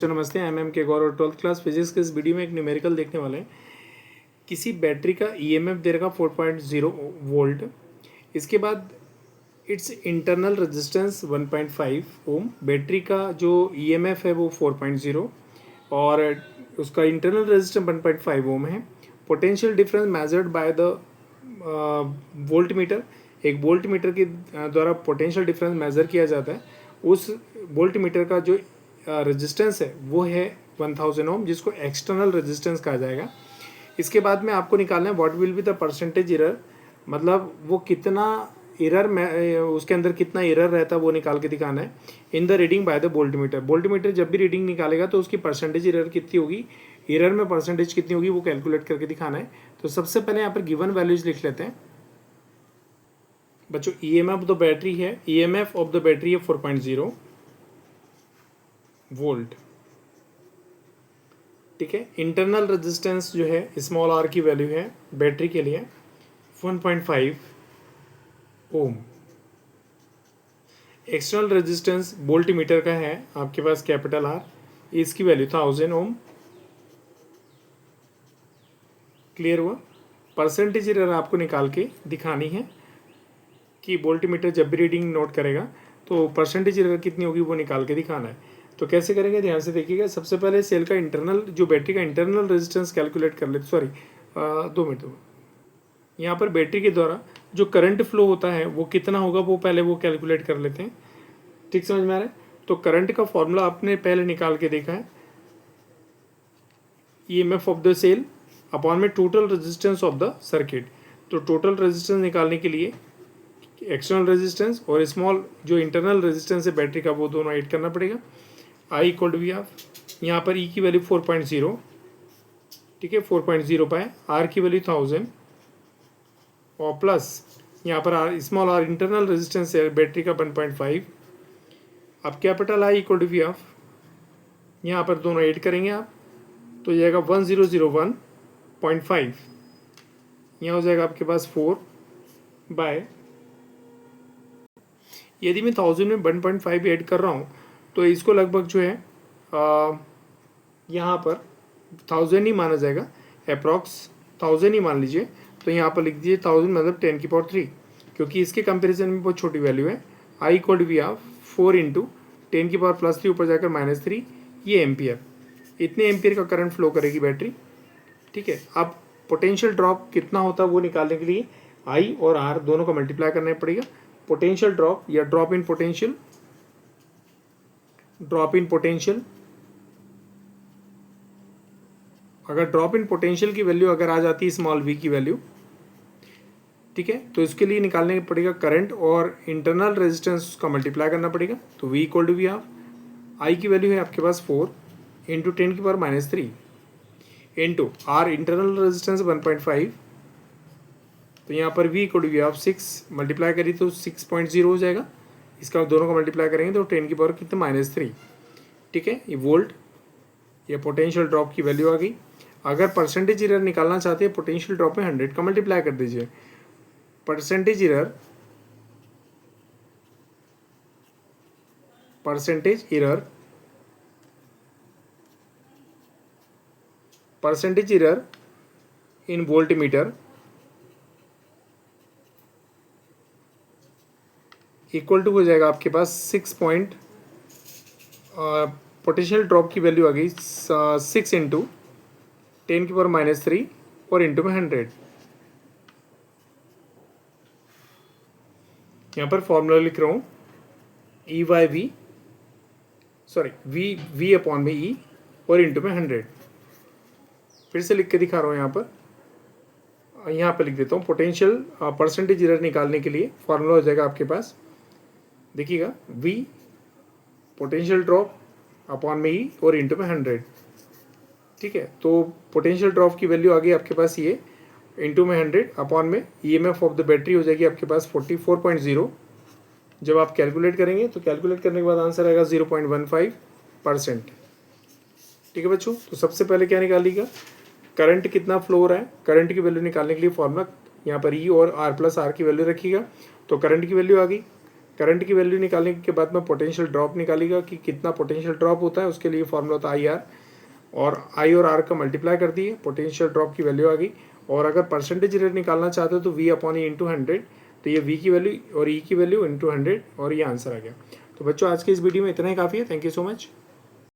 तो नमस्ते, एम के गौरव 12th क्लास फिजिक्स के इस वीडियो में एक न्यूमेरिकल देखने वाले हैं। किसी बैटरी का ईएमएफ दे रखा 4.0 वोल्ट। इसके बाद it's internal resistance 1.5 Om. Battery का जो ईएमएफ है वो 4.0 और उसका इंटरनल रेजिस्टेंस 1.5 ओम है। Potential difference measured by the volt meter. एक वोल्ट मीटर के द्वारा पोटेंशियल डिफरेंस मेजर किया जाता है। उस वोल्ट मीटर का जो रेजिस्टेंस है वो है 1000 ओम, जिसको एक्सटर्नल रेजिस्टेंस कहा जाएगा। इसके बाद में आपको निकालना है what will be the percentage error, मतलब वो कितना एरर में उसके अंदर कितना एरर रहता है वो निकाल के दिखाना है in the reading by the volt meter. Volt meter जब भी रीडिंग निकालेगा तो उसकी परसेंटेज एरर कितनी होगी, एरर में परसेंटेज कितनी होगी वो कैलकुलेट करके दिखाना है। तो सबसे पहले यहाँ पर गिवन वैल्यूज लिख लेते हैं बच्चों। ईएमएफ ऑफ द बैटरी है, ईएमएफ ऑफ द बैटरी है 4.0 वोल्ट, ठीक है। इंटरनल रेजिस्टेंस जो है स्मॉल आर की वैल्यू है बैटरी के लिए 1.5 ओम। एक्सटर्नल रेजिस्टेंस वोल्ट मीटर का है आपके पास कैपिटल आर, इसकी वैल्यू 1000 ओम। क्लियर हुआ। परसेंटेज एरर आपको निकाल के दिखानी है कि वोल्ट मीटर जब भी रीडिंग नोट करेगा तो परसेंटेज एरर कितनी होगी वो निकाल के दिखाना है। तो कैसे करेंगे ध्यान से देखिएगा। सबसे पहले सेल का इंटरनल जो बैटरी का इंटरनल रेजिस्टेंस कैलकुलेट कर लेते, सॉरी 2 मिनट। यहाँ पर बैटरी के द्वारा जो करंट फ्लो होता है वो कितना होगा वो पहले वो कैलकुलेट कर लेते हैं। ठीक समझ में आ रहा है। तो करंट का फॉर्मूला आपने पहले निकाल के देखा है, EMF of the cell upon में total resistance of the circuit. तो टोटल रेजिस्टेंस निकालने के लिए एक्सटर्नल रेजिस्टेंस और स्मॉल जो इंटरनल रेजिस्टेंस है बैटरी का वो दोनों ऐड करना पड़ेगा। I equal to V of, यहाँ पर ई की वैल्यू 4.0, ठीक है, 4.0 पाए। आर की वैल्यू 1000 और प्लस यहाँ पर r small r internal resistance है बैटरी का 1.5। अब capital I equal to V of, यहाँ पर दोनों ऐड करेंगे आप तो जाएगा 1001.5। यहाँ हो जाएगा आपके पास 4 बाय, यदि मैं 1000 में 1.5 ऐड कर रहा हूँ तो इसको लगभग जो है यहाँ पर 1000 ही माना जाएगा, अप्रॉक्स 1000 ही मान लीजिए। तो यहाँ पर लिख दीजिए 1000 मतलब 10⁻3, क्योंकि इसके कंपैरिजन में बहुत छोटी वैल्यू है। I equal to V of 4 into 10⁻+3 ऊपर जाकर -3, ये एम्पियर, इतने एम्पियर का करंट फ्लो करेगी बैटरी, ठीक है। अब पोटेंशियल ड्रॉप कितना होता है वो निकालने के लिए आई और आर दोनों को मल्टीप्लाई करना पड़ेगा। पोटेंशियल ड्रॉप या drop in potential, drop in potential, अगर ड्रॉप इन पोटेंशियल की वैल्यू अगर आ जाती है स्मॉल वी की वैल्यू, ठीक है, तो इसके लिए निकालने पड़ेगा करंट और इंटरनल रेजिस्टेंस का मल्टीप्लाई करना पड़ेगा। तो V equal to V of I की वैल्यू है आपके पास 4 into 10⁻³ into R internal resistance 1.5। तो यहाँ पर V equal to V of 6 multiply करी तो 6.0 हो जाएगा। इसका दोनों का मल्टीप्लाई करेंगे तो 10 की पावर कितना -3, ठीक है। ये वोल्ट, ये पोटेंशियल ड्रॉप की वैल्यू आ गई। अगर परसेंटेज एरर निकालना चाहते हैं पोटेंशियल ड्रॉप में 100 का मल्टीप्लाई कर दीजिए। Percentage error, percentage error, percentage error in voltmeter equal to हो जाएगा आपके पास 6 पॉइंट, पोटेंशियल ड्रॉप की वैल्यू आ गई 6 इंटू 10⁻³ और इंटू में 100। यहाँ पर फॉर्मूला लिख रहा हूँ E by V, sorry V upon में ई और इंटू में 100। फिर से लिख के दिखा रहा हूँ। यहाँ पर लिख देता हूँ पोटेंशियल परसेंटेज एरर निकालने के लिए फॉर्मूला हो जाएगा आपके पास, देखिएगा, वी पोटेंशियल ड्रॉप अपॉन में ई और इंटू में 100, ठीक है। तो पोटेंशियल ड्रॉप की वैल्यू आ गई आपके पास ये इंटू में 100 अपॉन में ईएमएफ ऑफ द बैटरी हो जाएगी आपके पास 44.0। जब आप कैलकुलेट करेंगे तो कैलकुलेट करने के बाद आंसर आएगा 0.15%, ठीक है बच्चों। तो सबसे पहले क्या निकालिएगा, करंट कितना फ्लो हो रहा है, करंट की वैल्यू निकालने के लिए फॉर्मूला यहाँ पर ई और आर प्लस आर की वैल्यू रखिएगा। तो करंट की वैल्यू आ गई करंट की वैल्यू निकालने के बाद में पोटेंशियल ड्रॉप निकालेगा कि कितना पोटेंशियल ड्रॉप होता है, उसके लिए फॉर्मूला होता है आई आर, और आई और आर का मल्टीप्लाई कर दिए, पोटेंशियल ड्रॉप की वैल्यू आ गई। और अगर परसेंटेज रेट निकालना चाहते हो तो वी अपॉन ई इंटू 100, तो ये वी की वैल्यू और ई की वैल्यू इंटू 100, और ये आंसर आ गया। तो बच्चों आज की इस वीडियो में इतना ही काफ़ी है। Thank you so much.